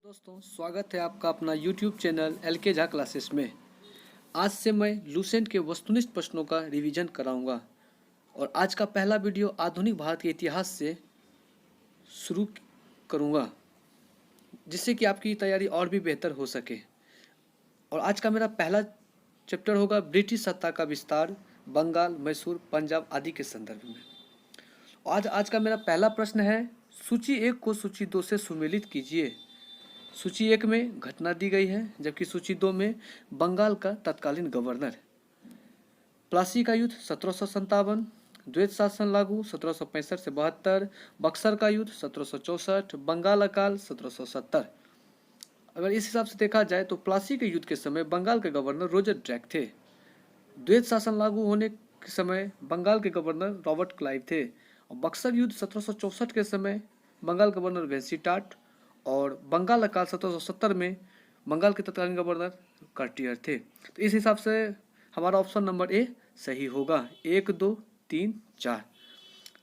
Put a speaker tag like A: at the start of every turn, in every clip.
A: दोस्तों, स्वागत है आपका अपना YouTube channel LK Jha classes में। आज से मैं लुसेंट के वस्तुनिष्ठ प्रश्नों का रिवीजन कराऊंगा और आज का पहला वीडियो आधुनिक भारत के इतिहास से शुरू करूंगा, जिससे कि आपकी तैयारी और भी बेहतर हो सके। और आज का मेरा पहला चैप्टर होगा ब्रिटिश सत्ता का विस्तार बंगाल, मैसूर, पंजाब आदि के संदर्भ में। आज का मेरा पहला प्रश्न है, सूची 1 को सूची 2 से सुमेलित कीजिए। सूची 1 में घटना दी गई है, जबकि सूची 2 में बंगाल का तत्कालीन गवर्नर। प्लासी का युद्ध 1757, द्वैत शासन लागू 1765 से 72, बक्सर का युद्ध 1764, बंगाल अकाल 1770। अगर इस हिसाब से देखा जाए तो प्लासी के युद्ध के समय बंगाल के गवर्नर रॉजर ड्रैक थे। द्वैत शासन लागू होने के समय बंगाल के गवर्नर रॉबर्ट क्लाइव थे। और बक्सर युद्ध 1764 के समय बंगाल गवर्नर वेंसीटाट और बंगाल अकाल 1770 में बंगाल के तत्कालीन गवर्नर कार्टियर थे। तो इस हिसाब से हमारा ऑप्शन नंबर ए सही होगा। 1, 2, 3, 4।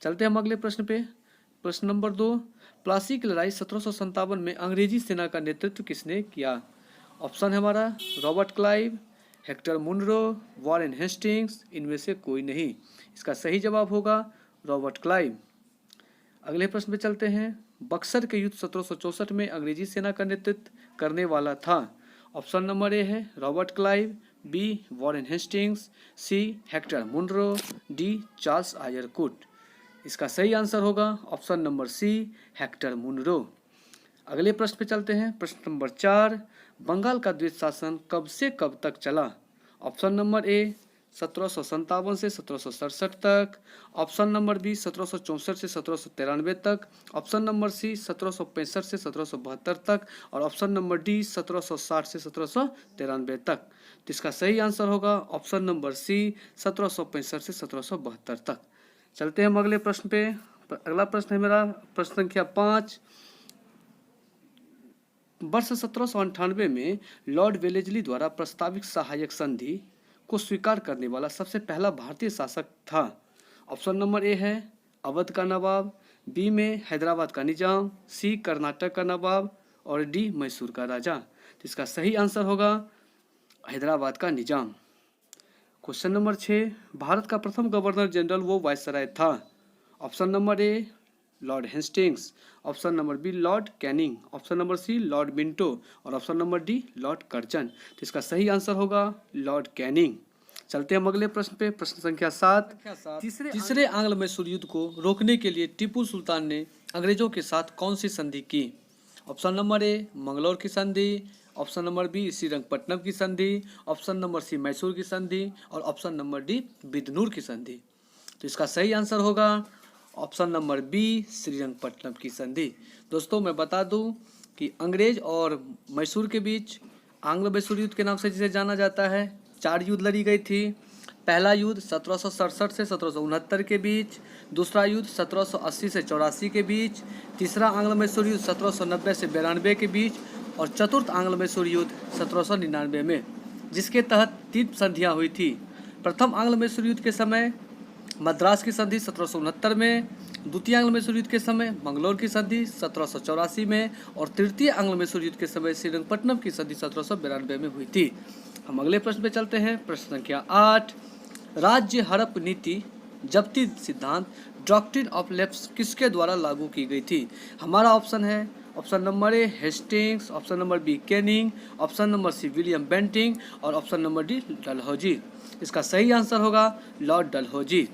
A: चलते हैं हम अगले प्रश्न पे। प्रश्न नंबर 2, प्लासी की लड़ाई 1757 में अंग्रेजी सेना का नेतृत्व किसने किया? ऑप्शन है हमारा Robert Clive, Hector Munro, Warren Hastings, इनमें से कोई नहीं। इसका सही जवाब होगा रॉबर्ट क्लाइव। अगले प्रश्न पे चलते हैं। बक्सर के युद्ध 1764 में अंग्रेजी सेना का नेतृत्व करने वाला था। ऑप्शन नंबर ए है Robert Clive, B Warren Hastings, C Hector Munro, D Charles Eyre Coote. इसका सही आंसर होगा option number C Hector Munro. अगले प्रश्न पे चलते हैं। प्रश्न नंबर 4, बंगाल का द्वैत शासन कब से कब तक चला? ऑप्शन नंबर ए 1757 से 1767 तक, ऑप्शन नंबर बी 1764 से 1793 तक, ऑप्शन नंबर सी 1765 से 1772 तक और ऑप्शन नंबर डी 1760 से 1793 तक। तो इसका सही आंसर होगा ऑप्शन नंबर सी 1765 से 1772 तक। चलते हैं हम अगले प्रश्न पे। अगला प्रश्न है मेरा प्रश्न संख्या 5। वर्ष 1798 में लॉर्ड वेलेस्ली द्वारा प्रस्तावित सहायक संधि को स्वीकार करने वाला सबसे पहला भारतीय शासक था। ऑप्शन नंबर ए है अवध का नवाब, बी में हैदराबाद का निजाम, सी कर्नाटक का नवाब और डी मैसूर का राजा। तो इसका सही आंसर होगा हैदराबाद का निजाम। क्वेश्चन नंबर 6, भारत का प्रथम गवर्नर जनरल वो वायसराय था। Option number A Lord Hastings, option number B Lord Canning, option number C Lord Minto और option number D Lord Curzon. तो इसका सही आंसर होगा लॉर्ड कैनिंग। चलते हैं हम अगले प्रश्न पे। प्रश्न संख्या 7, तीसरे आंग्ल मैसूर युद्ध को रोकने के लिए टीपू सुल्तान ने अंग्रेजों के साथ कौन सी संधि की? ऑप्शन नंबर ए मंगलौर की संधि, ऑप्शन नंबर बी श्रीरंगपट्टनम की संधि, ऑप्शन नंबर सी मैसूर की संधि और ऑप्शन नंबर डी बिदनूर की संधि। तो इसका सही आंसर होगा ऑप्शन नंबर बी श्रीरंगपट्टनम की संधि। दोस्तों, मैं बता दूं कि अंग्रेज और मैसूर के बीच आंग्ल मैसूर युद्ध के नाम से जिसे जाना जाता है 4 युद्ध लड़ी गई थी। पहला युद्ध 1767 से 1769 के बीच, दूसरा युद्ध 1780 से 84 के बीच, तीसरा आंग्ल मैसूर युद्ध 1790 से 92 के बीच और चतुर्थ आंग्ल मैसूर युद्ध 1799 में, जिसके तहत 3 संधियाँ हुई थी। प्रथम आंग्ल मैसूर युद्ध के समय मद्रास की संधि 1769 में, द्वितीय आंग्ल मैसूर युद्ध के समय मंगलौर की संधि 1784 में और तृतीय आंग्ल मैसूर युद्ध के समय श्रीरंगपट्टनम की संधि 1792 में हुई थी। हम अगले प्रश्न पे चलते हैं। प्रश्न संख्या 8, राज्य हड़प नीति जब्ती सिद्धांत डॉक्ट्रिन ऑफ लैप्स किसके द्वारा लागू की गई थी? हमारा ऑप्शन है option number A Hastings, option number B Canning, option number C William Bentinck और ऑप्शन नंबर डी डलहौजी। इसका सही आंसर होगा लॉर्ड डलहौजी।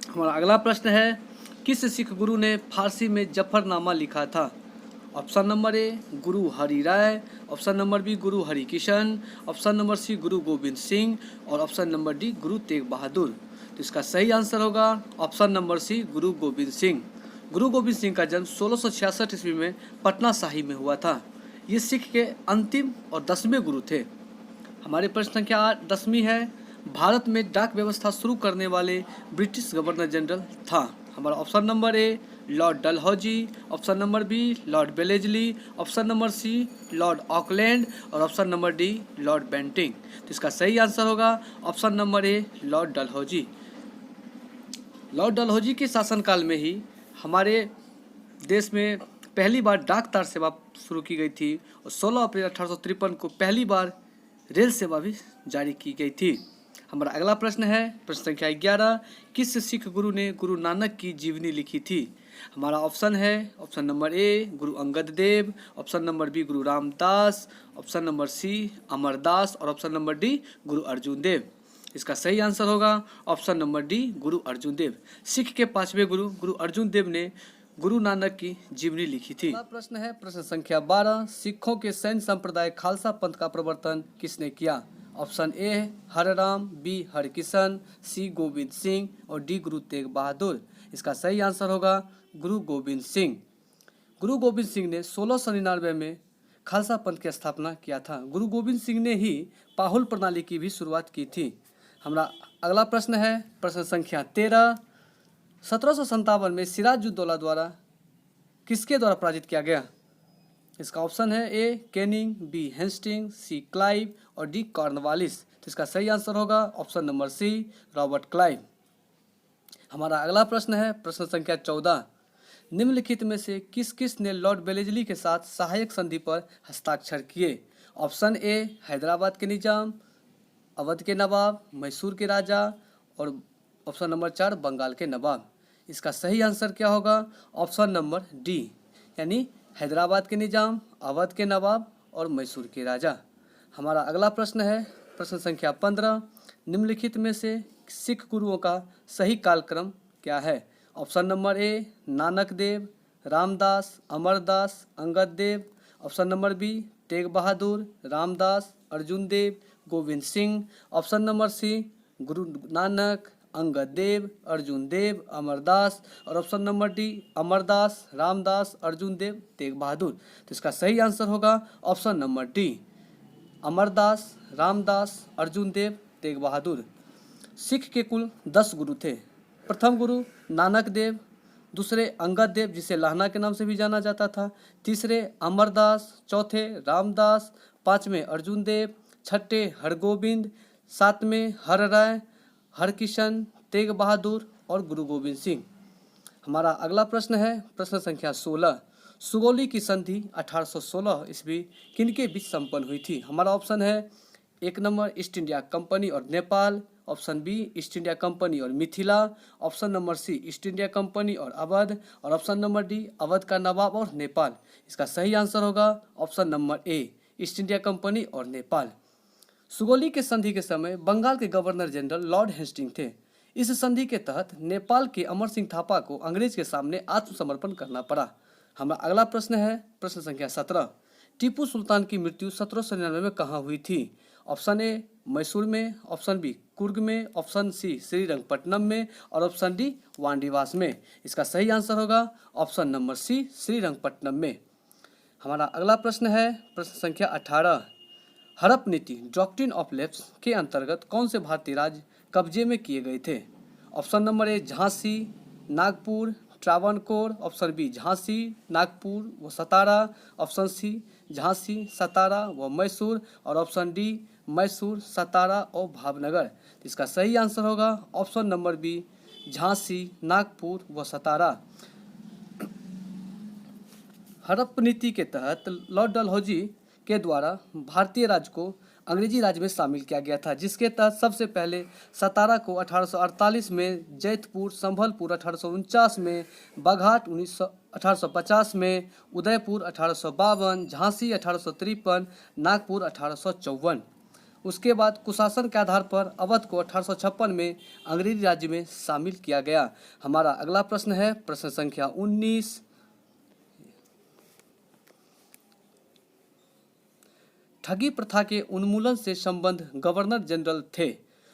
A: हमारा अगला प्रश्न है, किस सिख गुरु ने फारसी में जफरनामा लिखा था? Option number A Guru Hari Rai, option number B Guru Hari Kishan, option number C Guru Gobind Singh और option number D Guru Tegh Bahadur. तो इसका सही आंसर होगा option number C Guru Gobind Singh. गुरु गोविंद सिंह का जन्म 1666 ईस्वी में पटना साहिब में हुआ था। ये सिख के अंतिम और 10वें गुरु थे। हमारे प्रश्न संख्या 10वीं है, भारत में डाक व्यवस्था शुरू करने वाले ब्रिटिश गवर्नर जनरल था। हमारा option number A Lord Dalhousie, option number B Lord Wellesley, option number C Lord Auckland और option number D Lord Bentinck. तो इसका सही आंसर होगा option number A Lord Dalhousie. Lord Dalhousie के शासनकाल में ही हमारे देश में पहली बार डाक तार सेवा शुरू की गई थी और 16 अप्रैल 1853 को पहली बार रेल सेवा भी जारी की गई थी। हमारा अगला प्रश्न है प्रश्न संख्या 11, किस सिख गुरु ने गुरु नानक की जीवनी लिखी थी? हमारा ऑप्शन है option number A Guru Angad Dev, option number B Guru Ramdas, option number C Amardas और ऑप्शन नंबर डी गुरु अर्जुन देव। इसका सही आंसर होगा ऑप्शन नंबर डी गुरु अर्जुन देव। सिख के 5वें गुरु गुरु अर्जुन देव ने गुरु नानक की जीवनी लिखी थी। अगला प्रश्न है प्रश्न संख्या 12, सिखों के सैन्य संप्रदाय खालसा पंथ का प्रवर्तन किसने किया? ऑप्शन ए हरराम, बी हरकिशन, सी गोविंद सिंह और डी गुरु तेग बहादुर। इसका सही आंसर होगा गुरु गोविंद सिंह। गुरु गोविंद सिंह ने 1699 में खालसा पंथ की स्थापना किया था। गुरु गोविंद सिंह ने ही पाहुल प्रणाली की भी शुरुआत की थी। हमारा अगला प्रश्न है प्रश्न संख्या 13, 1757 में सिराजुद्दौला द्वारा किसके द्वारा पराजित किया गया? इसका ऑप्शन है A Canning, B Hasting, C Clive और डी कॉर्नवालिस। तो इसका सही आंसर होगा option number C Robert Clive. हमारा अगला प्रश्न है प्रश्न संख्या 14, निम्नलिखित में से किस किस ने लॉर्ड वेलेजली के साथ सहायक संधि पर हस्ताक्षर किए? ऑप्शन ए हैदराबाद के निजाम, अवध के नवाब, मैसूर के राजा और ऑप्शन नंबर 4 बंगाल के नवाब। इसका सही आंसर क्या होगा? ऑप्शन नंबर डी यानी हैदराबाद के निजाम, अवध के नवाब और मैसूर के राजा। हमारा अगला प्रश्न है प्रश्न संख्या 15, निम्नलिखित में से सिख गुरुओं का सही कालक्रम क्या है? Option number A Nanak Dev, Ramdas, Amardas, Angad Dev, option number B Tegh Bahadur, Ramdas, Arjun Dev, Govind Singh, option number C Guru Nanak, Angad Dev, Arjun Dev, Amardas और option number D Amardas, Ramdas, Arjun Dev, Tegh Bahadur. तो इसका सही आंसर होगा option number D Amardas, Ramdas, Arjun Dev, Tegh Bahadur. Sikh के कुल 10 गुरु थे। प्रथम गुरु नानक देव, दूसरे अंगद देव जिसे लाहना के नाम से भी जाना जाता था, तीसरे अमरदास, चौथे रामदास, पाँचवें अर्जुन देव, छठे हरगोविंद, सातवें हरराय, हरकिशन, तेग बहादुर और गुरु गोविंद सिंह। हमारा अगला प्रश्न है प्रश्न संख्या 16, सुगौली की संधि 1816 ईस्वी किनके बीच संपन्न हुई थी? हमारा ऑप्शन है एक नंबर ईस्ट इंडिया कंपनी और Nepal, option B East India Company और Mithila, option number C East India Company और अवध और ऑप्शन नंबर डी अवध का नवाब और नेपाल। इसका सही आंसर होगा ऑप्शन नंबर ए ईस्ट इंडिया कंपनी और नेपाल। सुगौली के संधि के समय बंगाल के गवर्नर जनरल लॉर्ड हेस्टिंग थे। इस संधि के तहत नेपाल के अमर सिंह थापा को अंग्रेज के सामने आत्मसमर्पण करना पड़ा। हमारा अगला प्रश्न है प्रश्न संख्या 17, टीपू सुल्तान की मृत्यु 1799 में कहाँ हुई थी? ऑप्शन ए मैसूर में, ऑप्शन बी कुर्ग में, ऑप्शन सी श्रीरंगपट्टनम में और ऑप्शन डी वांडीवास में। इसका सही आंसर होगा ऑप्शन नंबर सी श्रीरंगपट्टनम में। हमारा अगला प्रश्न है प्रश्न संख्या 18, हड़प नीति डॉक्ट्रिन ऑफ लैप्स के अंतर्गत कौन से भारतीय राज्य कब्जे में किए गए थे? Option number A Jhansi, Nagpur, Travancore, option B Jhansi, Nagpur व सतारा, ऑप्शन सी झांसी, सतारा व मैसूर और ऑप्शन डी मैसूर, सतारा और भावनगर। इसका सही आंसर होगा option number B Jhansi, Nagpur व सतारा। हड़प नीति के तहत लॉर्ड डलहौजी के द्वारा भारतीय राज्य को अंग्रेजी राज्य में शामिल किया गया था, जिसके तहत सबसे पहले सतारा को 1848 में, जैतपुर, संभलपुर 1849 में, बाघाट 1850 में, उदयपुर 1852, झांसी 1853, नागपुर 1854। उसके बाद कुशासन के आधार पर अवध को 1856 में अंग्रेजी राज्य में शामिल किया गया। हमारा अगला प्रश्न है प्रश्न संख्या 19, ठगी प्रथा के उन्मूलन से संबंध गवर्नर जनरल थे।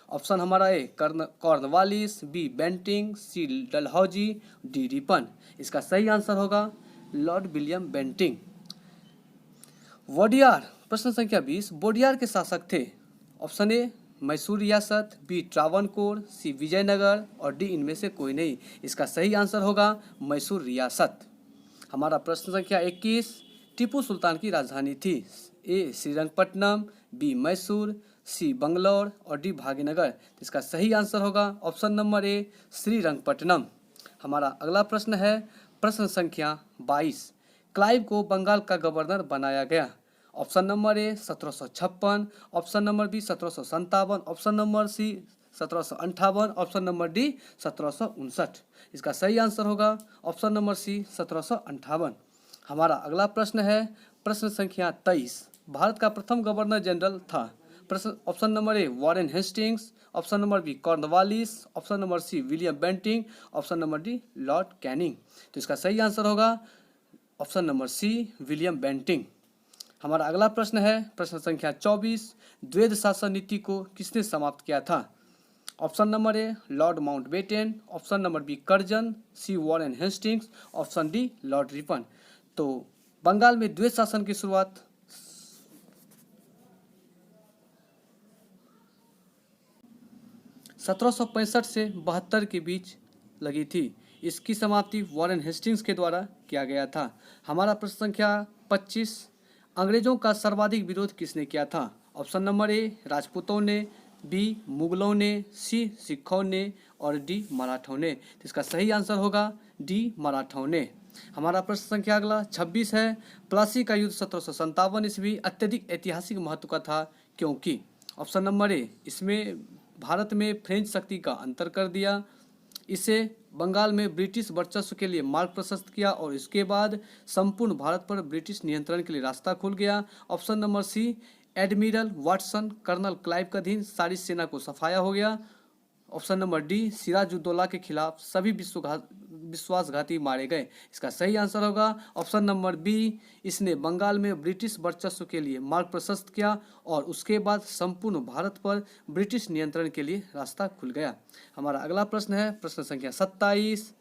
A: ऑप्शन हमारा ए कॉर्नवालिस, बी बेंटिंग, सी डलहौजी, डी रिपन। इसका सही आंसर होगा लॉर्ड विलियम बेंटिंग। वोडियार प्रश्न संख्या 20, वोडियार के शासक थे। ऑप्शन ए मैसूर रियासत, बी ट्रावनकोर, सी विजयनगर और डी इनमें से कोई नहीं। इसका सही आंसर होगा मैसूर रियासत। हमारा प्रश्न संख्या 21, टीपू सुल्तान की राजधानी थी। ए श्रीरंगपट्टनम, बी मैसूर, सी बंगलौर और डी भाग्यनगर। इसका सही आंसर होगा ऑप्शन नंबर ए श्रीरंगपट्टनम। हमारा अगला प्रश्न है प्रश्न संख्या 22, क्लाइव को बंगाल का गवर्नर बनाया गया? Option number A 1756, option number B 1757, option number C 1758, option number D 1759। इसका सही आंसर होगा ऑप्शन नंबर सी 1758। हमारा अगला प्रश्न है प्रश्न संख्या 23। भारत का प्रथम गवर्नर जनरल था? प्रश्न option number A Warren Hastings, option number B Cornwallis, option number C William Bentinck, option number D Lord Canning. तो इसका सही आंसर होगा option number C William Bentinck. हमारा अगला प्रश्न है प्रश्न संख्या 24। द्वैध शासन नीति को किसने समाप्त किया था? Option number A Lord Mountbatten, option number B Curzon, C Warren Hastings, option D Lord Ripon. तो बंगाल में द्वैध शासन की शुरुआत 1765 से 72 के बीच लगी थी। इसकी समाप्ति वॉरेन हेस्टिंग्स के द्वारा किया गया था। हमारा प्रश्न संख्या 25। अंग्रेजों का सर्वाधिक विरोध किसने किया था? ऑप्शन नंबर ए राजपूतों ने, बी मुगलों ने, सी सिखों ने और डी मराठों ने। तो इसका सही आंसर होगा डी मराठों ने। हमारा प्रश्न संख्या अगला 26 है। प्लासी का युद्ध 1757 ईस्वी अत्यधिक ऐतिहासिक महत्व का था क्योंकि? ऑप्शन नंबर ए इसमें भारत में फ्रेंच शक्ति का अंतर कर दिया, इसे बंगाल में ब्रिटिश वर्चस्व के लिए मार्ग प्रशस्त किया और इसके बाद संपूर्ण भारत पर ब्रिटिश नियंत्रण के लिए रास्ता खुल गया। Option number C admiral Watson colonel Clive के अधीन सारी सेना को सफाया हो गया। ऑप्शन नंबर डी सिराजुद्दौला के खिलाफ सभी विश्वासघाती मारे गए। इसका सही आंसर होगा ऑप्शन नंबर बी इसने बंगाल में ब्रिटिश वर्चस्व के लिए मार्ग प्रशस्त किया और उसके बाद संपूर्ण भारत पर ब्रिटिश नियंत्रण के लिए रास्ता खुल गया। हमारा अगला प्रश्न है प्रश्न संख्या 27।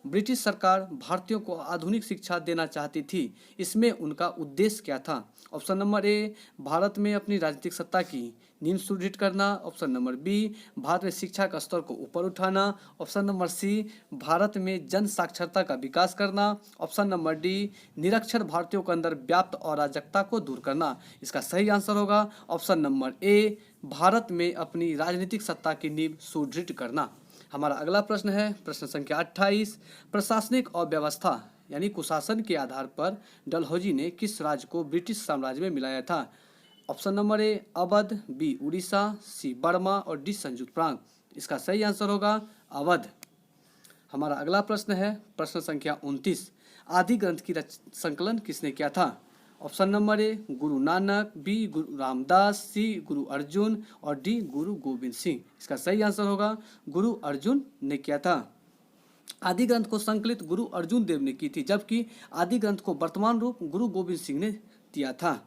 A: ब्रिटिश सरकार भारतीयों को आधुनिक शिक्षा देना चाहती थी, इसमें उनका उद्देश्य क्या था? ऑप्शन नंबर ए भारत में अपनी राजनीतिक सत्ता की नींव सुदृढ़ करना, ऑप्शन नंबर बी भारत में शिक्षा का स्तर को ऊपर उठाना, ऑप्शन नंबर सी भारत में जन साक्षरता का विकास करना, ऑप्शन नंबर डी निरक्षर भारतीयों के अंदर व्याप्त अराजकता को दूर करना। इसका सही आंसर होगा ऑप्शन नंबर ए भारत में अपनी राजनीतिक सत्ता की नींव सुदृढ़ करना। हमारा अगला प्रश्न है प्रश्न संख्या 28। प्रशासनिक अव्यवस्था यानी कुशासन के आधार पर डलहौजी ने किस राज्य को ब्रिटिश साम्राज्य में मिलाया था? Option number A Awadh, B Orissa, C Burma और डी संयुक्त प्रांत। इसका सही आंसर होगा अवध। हमारा अगला प्रश्न है प्रश्न संख्या 29। आदि ग्रंथ की संकलन किसने किया था? Option number A Guru Nanak, B Guru Ramdas, सी गुरु अर्जुन और डी गुरु गोविंद सिंह। इसका सही आंसर होगा गुरु अर्जुन ने किया था। आदि ग्रंथ को संकलित गुरु अर्जुन देव ने की थी, जबकि आदि ग्रंथ को वर्तमान रूप गुरु गोविंद सिंह ने दिया था।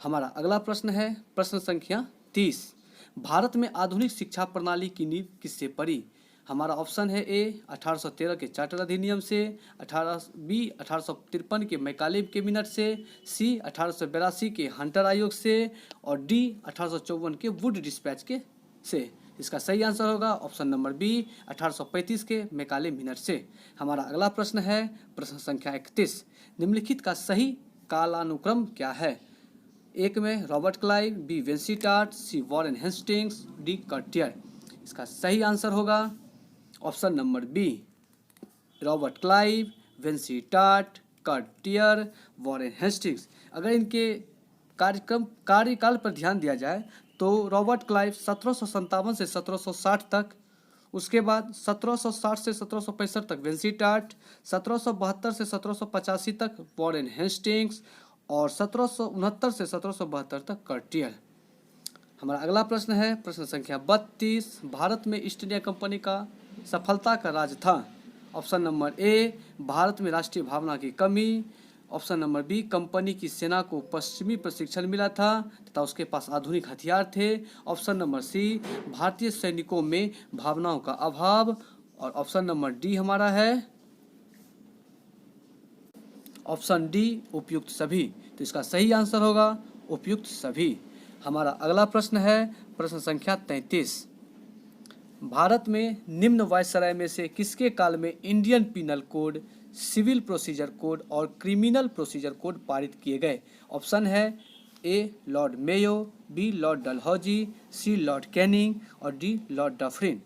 A: हमारा अगला प्रश्न है प्रश्न संख्या 30। भारत में आधुनिक शिक्षा प्रणाली की नींव किससे पड़ी? हमारा ऑप्शन है ए 1813 के चार्टर अधिनियम से, 1853 के मैकाले कैबिनेट से, सी 1882 के हंटर आयोग से और डी 1854 के वुड डिस्पैच के से। इसका सही आंसर होगा ऑप्शन नंबर बी 1835 के मैकाले मिनट से। हमारा अगला प्रश्न है प्रश्न संख्या 31। निम्नलिखित का सही कालानुक्रम क्या है? एक में Robert Clive, B Vansittart, C Warren Hastings, D Cartier. इसका सही आंसर होगा option number B Robert Clive, Vansittart, Cartier, Warren Hastings. अगर इनके कार्यकाल पर ध्यान दिया जाए तो रॉबर्ट क्लाइव 1757 से 1760 तक, उसके बाद 1760 से 1765 तक वेंसीटाट, 1772 से 1785 तक वॉरेन हेस्टिंग्स और 1769 से 1772 तक कर्टियर। हमारा अगला प्रश्न है प्रश्न संख्या 32। भारत में ईस्ट इंडिया कंपनी का सफलता का राज था? ऑप्शन नंबर ए भारत में राष्ट्रीय भावना की कमी, ऑप्शन नंबर बी कंपनी की सेना को पश्चिमी प्रशिक्षण मिला था तथा उसके पास आधुनिक हथियार थे, ऑप्शन नंबर सी भारतीय सैनिकों में भावनाओं का अभाव और ऑप्शन नंबर डी हमारा है ऑप्शन डी उपयुक्त सभी। तो इसका सही आंसर होगा उपयुक्त सभी। हमारा अगला प्रश्न है प्रश्न संख्या 33। भारत में निम्न वायसराय में से किसके काल में Indian Penal Code, civil procedure code और क्रिमिनल प्रोसीजर कोड पारित किए गए? ऑप्शन है A Lord Mayo, B Lord Dalhousie, C Lord Canning और डी लॉर्ड डफरिन।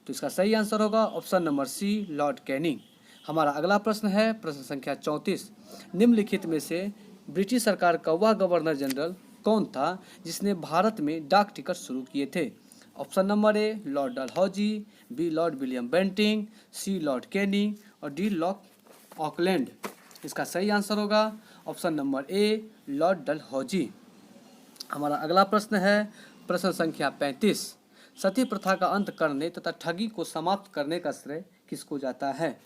A: तो इसका सही आंसर होगा option number C Lord Canning. हमारा अगला प्रश्न है प्रश्न संख्या 34। निम्नलिखित में से ब्रिटिश सरकार का वह गवर्नर जनरल कौन था जिसने भारत में डाक टिकट शुरू किए थे? Option number A Lord Dalhousie, B Lord William Bentinck, C Lord Canning और डी लॉर्ड ऑकलैंड। इसका सही आंसर होगा option number A Lord Dalhousie. हमारा अगला प्रश्न है प्रश्न संख्या 35। सती प्रथा का अंत करने तथा ठगी को समाप्त करने का श्रेय किसको जाता है?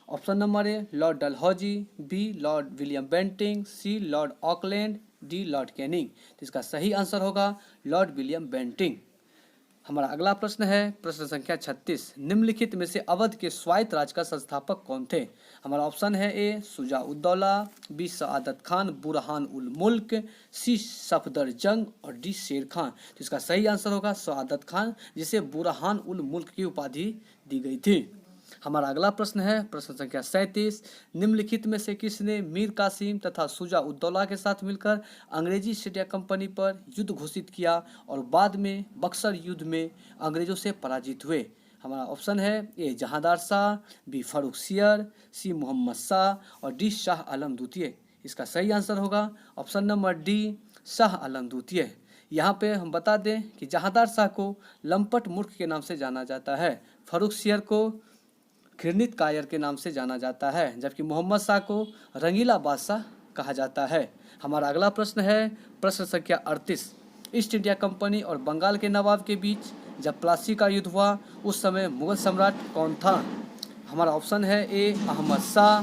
A: Option number A Lord Dalhousie, B Lord William Bentinck, C Lord Auckland, D Lord Canning. तो इसका सही आंसर होगा लॉर्ड विलियम बेंटिंग। हमारा अगला प्रश्न है प्रश्न संख्या 36। निम्नलिखित में से अवध के स्वायत्त राज्य का संस्थापक कौन थे? हमारा ऑप्शन है ए शुजा-उद-दौला, बी सआदत खान बुरहान उल मुल्क, सी सफदरजंग और डी शेर खान। तो इसका सही आंसर होगा सआदत खान, जिसे बुरहान उल मुल्क की उपाधि दी गई थी। हमारा अगला प्रश्न है प्रश्न संख्या 37। निम्नलिखित में से किसने मीर कासिम तथा शुजा-उद-दौला के साथ मिलकर अंग्रेजी ईस्ट इंडिया कंपनी पर युद्ध घोषित किया और बाद में बक्सर युद्ध में अंग्रेजों से पराजित हुए? हमारा ऑप्शन है ए जहांदार शाह, बी फारूक सियर, सी मोहम्मद शाह और डी शाह आलम द्वितीय। इसका सही आंसर होगा option number D Shah Alam द्वितीय। यहाँ पे हम बता दें कि जहांदार शाह को लंपट मूर्ख के नाम से जाना जाता है, फारूक सियर को घृणित कायर के नाम से जाना जाता है, जबकि मोहम्मद शाह को रंगीला बादशाह कहा जाता है। हमारा अगला प्रश्न है प्रश्न संख्या 38। ईस्ट इंडिया कंपनी और बंगाल के नवाब के बीच जब प्लासी का युद्ध हुआ उस समय मुगल सम्राट कौन था? हमारा ऑप्शन है ए अहमद शाह,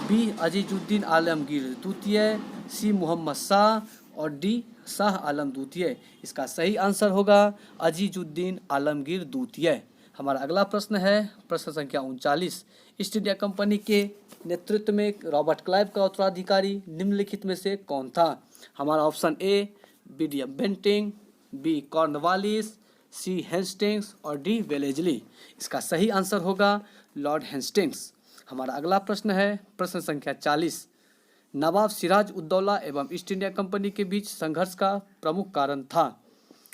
A: बी अजीजुद्दीन आलमगीर द्वितीय, सी मोहम्मद शाह और डी शाह आलम द्वितीय। इसका सही आंसर होगा अजीजुद्दीन आलमगीर द्वितीय। हमारा अगला प्रश्न है प्रश्न संख्या 39। ईस्ट इंडिया कंपनी के नेतृत्व में रॉबर्ट क्लाइव का उत्तराधिकारी निम्नलिखित में से कौन था? हमारा option A William Bentinck, B Cornwallis, C Hastings और डी वेलेजली। इसका सही आंसर होगा लॉर्ड हेस्टिंग्स। हमारा अगला प्रश्न है प्रश्न संख्या 40। नवाब सिराज-उद-दौला एवं ईस्ट इंडिया कंपनी के बीच संघर्ष का प्रमुख कारण था?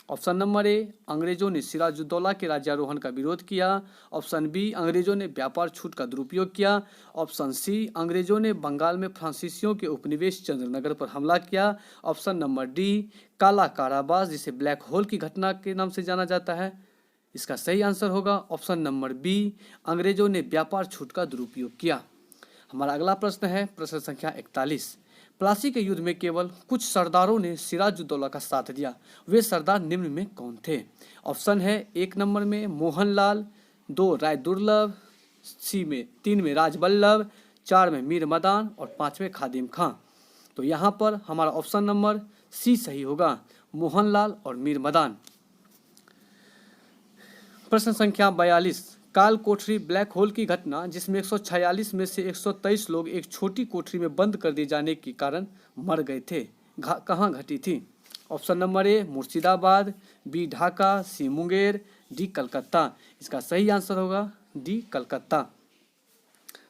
A: ऑप्शन नंबर ए अंग्रेजों ने सिराज-उद-दौला के राज्यारोहण का विरोध किया, ऑप्शन बी अंग्रेजों ने व्यापार छूट का दुरुपयोग किया, ऑप्शन सी अंग्रेजों ने बंगाल में फ्रांसीसियों के उपनिवेश चंद्रनगर पर हमला किया, ऑप्शन नंबर डी काला काराबास जिसे ब्लैक होल की घटना के नाम से जाना जाता है। इसका सही आंसर होगा ऑप्शन नंबर बी अंग्रेजों ने व्यापार छूट का दुरुपयोग किया। हमारा अगला प्रश्न है प्रश्न संख्या 41। प्लासी के युद्ध में केवल कुछ सरदारों ने सिराज-उद-दौला का साथ दिया, वे सरदार निम्न में कौन थे? ऑप्शन है एक नंबर में मोहनलाल, 2 राय दुर्लभ, सी 3 में राजबल्लभ, 4 में मीर मदान और 5 में खादिम खां। तो यहाँ पर हमारा ऑप्शन नंबर सी सही होगा, मोहनलाल और मीर मदान। प्रश्न संख्या 42। काल कोठरी ब्लैक होल की घटना जिसमें 146 में से 123 लोग एक छोटी कोठरी में बंद कर दिए जाने के कारण मर गए थे, कहाँ घटी थी? Option number A Murshidabad, B Dhaka, C Munger, D Calcutta. इसका सही आंसर होगा डी कलकत्ता।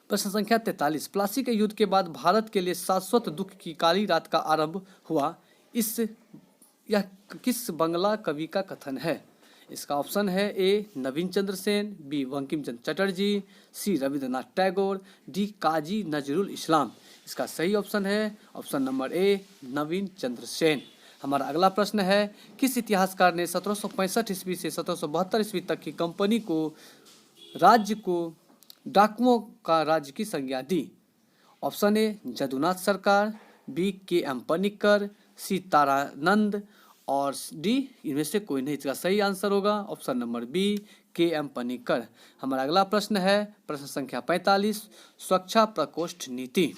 A: प्रश्न संख्या 43। प्लासी के युद्ध के बाद भारत के लिए शाश्वत दुख की काली रात का आरंभ हुआ, यह किस बंगला कवि का कथन है? इसका ऑप्शन है ए नवीन चंद्र सेन, बी बंकिम चंद्र चटर्जी, सी रविंद्रनाथ टैगोर, डी काजी नजरुल इस्लाम। इसका सही ऑप्शन है ऑप्शन नंबर ए नवीन चंद्र सेन। हमारा अगला प्रश्न है किस इतिहासकार ने 1765 ईस्वी से 1772 ईस्वी तक की कंपनी को राज्य को डाकुओं का राज्य की संज्ञा दी? ऑप्शन ए जदुनाथ सरकार, बी के एम पनिक्कर, सी तारानंद और डी इनमें से कोई नहीं। इसका सही आंसर होगा ऑप्शन नंबर बी के एम पनिक्कर। हमारा अगला प्रश्न है प्रश्न संख्या 45। सुरक्षा प्रकोष्ठ नीति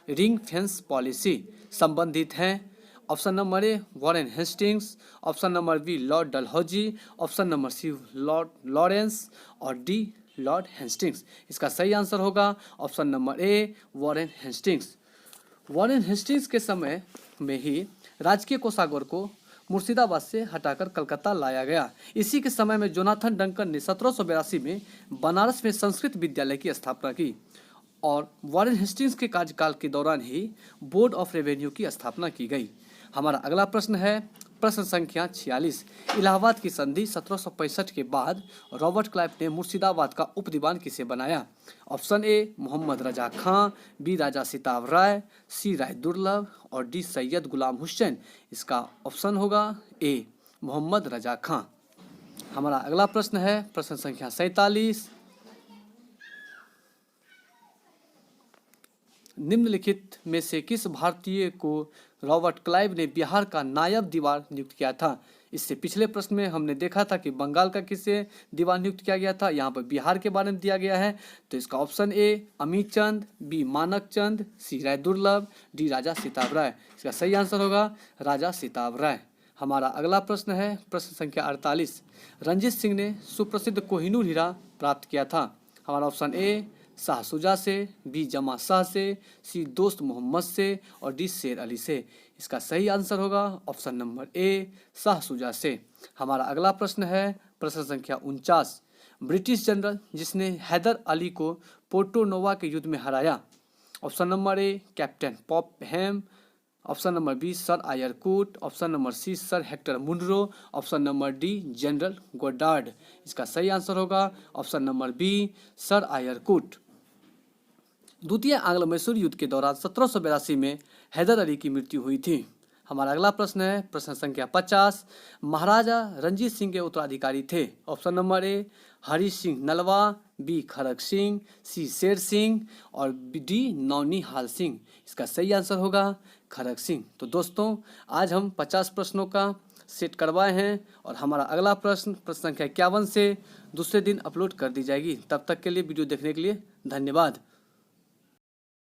A: रिंग फेंस पॉलिसी संबंधित हैं? Option number A Warren Hastings, option number B Lord Dalhousie, option number C Lord Lawrence और डी लॉर्ड हेस्टिंग्स। इसका सही आंसर होगा option number A Warren Hastings. Warren Hastings के समय में ही राजकीय कोषागार को मुर्शिदाबाद से हटाकर कलकत्ता लाया गया। इसी के समय में जोनाथन डंकन ने 1782 में बनारस में संस्कृत विद्यालय की स्थापना की और वॉरेन हेस्टिंग्स के कार्यकाल के दौरान ही बोर्ड ऑफ रेवेन्यू की स्थापना की गई। हमारा अगला प्रश्न है प्रश्न संख्या 46। इलाहाबाद की संधि 1765 के बाद रॉबर्ट क्लाइव ने मुर्शिदाबाद का उप दीवान किसे बनाया? Option A Mohammad Raza Khan, B Raja Sitab Rai, C Rai Durlabh और डी सैयद गुलाम हुसैन। इसका ऑप्शन होगा ए मोहम्मद रजा खां। हमारा अगला प्रश्न है प्रश्न संख्या 47। निम्नलिखित में से किस भारतीय को रॉबर्ट क्लाइव ने बिहार का नायब दीवान नियुक्त किया था? इससे पिछले प्रश्न में हमने देखा था कि बंगाल का किसे दीवान नियुक्त किया गया था, यहाँ पर बिहार के बारे में दिया गया है। तो इसका option A Amit Chand, B Manak Chand, सी राय दुर्लभ, डी राजा सिताब राय। इसका सही आंसर होगा राजा सिताब राय। हमारा अगला प्रश्न है प्रश्न संख्या 48। रंजीत सिंह ने सुप्रसिद्ध कोहिनूर हीरा प्राप्त किया था? हमारा ऑप्शन ए शाह शुजा से, बी जमा शाह से, सी दोस्त मोहम्मद से और डी शेर अली से। इसका सही आंसर होगा ऑप्शन नंबर ए शाह शुजा से। हमारा अगला प्रश्न है प्रश्न संख्या 49। ब्रिटिश जनरल जिसने हैदर अली को पोर्टो नोवा के युद्ध में हराया? Option number A captain Popham, option number B sir Eyre Coote, option number C sir Hector Munro, option number D general Goddard. इसका सही आंसर होगा option number B sir Eyre Coote. द्वितीय आंग्ल मैसूर युद्ध के दौरान 1782 में हैदर अली की मृत्यु हुई थी। हमारा अगला प्रश्न है प्रश्न संख्या 50। महाराजा रंजीत सिंह के उत्तराधिकारी थे? Option number A Hari Singh Nalwa, B Kharak Singh, C Sher Singh और डी नौनिहाल सिंह। इसका सही आंसर होगा खड़ग सिंह। तो दोस्तों आज हम 50 प्रश्नों का सेट करवाए हैं और हमारा अगला प्रश्न प्रश्न संख्या 51 से दूसरे दिन अपलोड कर दी जाएगी। तब तक के लिए वीडियो देखने के लिए धन्यवाद।